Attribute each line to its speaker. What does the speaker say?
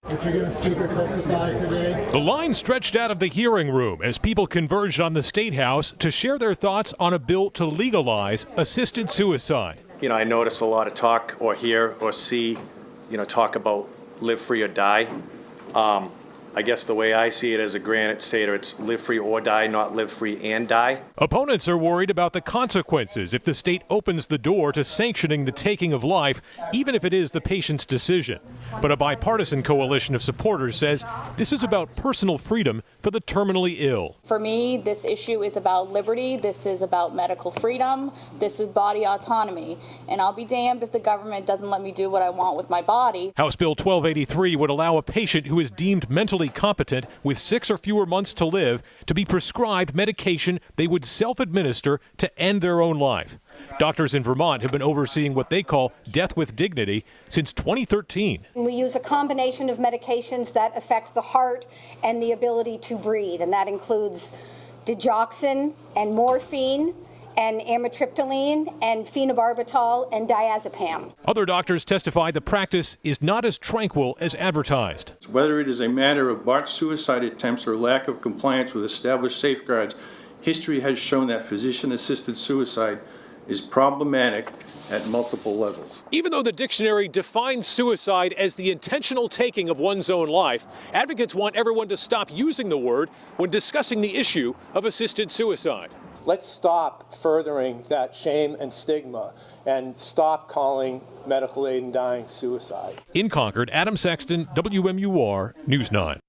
Speaker 1: If you're going to speak or testify today.
Speaker 2: The line stretched out of the hearing room as people converged on the State House to share their thoughts on a bill to legalize assisted suicide.
Speaker 3: You know, I notice a lot of talk or hear or see, talk about live free or die. I guess the way I see it as a Granite Stater, it's live free or die, not live free and die.
Speaker 2: Opponents are worried about the consequences if the state opens the door to sanctioning the taking of life, even if it is the patient's decision. But a bipartisan coalition of supporters says this is about personal freedom for the terminally ill.
Speaker 4: For me, this issue is about liberty. This is about medical freedom. This is body autonomy. And I'll be damned if the government doesn't let me do what I want with my body.
Speaker 2: House Bill 1283 would allow a patient who is deemed mentally competent with 6 or fewer months to live to be prescribed medication they would self-administer to end their own life. Doctors in Vermont have been overseeing what they call death with dignity since 2013.
Speaker 5: We use a combination of medications that affect the heart and the ability to breathe, and that includes digoxin and morphine and amitriptyline and phenobarbital and diazepam.
Speaker 2: Other doctors testify the practice is not as tranquil as advertised.
Speaker 6: Whether it is a matter of botched suicide attempts or lack of compliance with established safeguards, history has shown that physician-assisted suicide is problematic at multiple levels.
Speaker 2: Even though the dictionary defines suicide as the intentional taking of one's own life, advocates want everyone to stop using the word when discussing the issue of assisted suicide.
Speaker 7: Let's stop furthering that shame and stigma and stop calling medical aid in dying suicide.
Speaker 2: In Concord, Adam Sexton, WMUR News 9.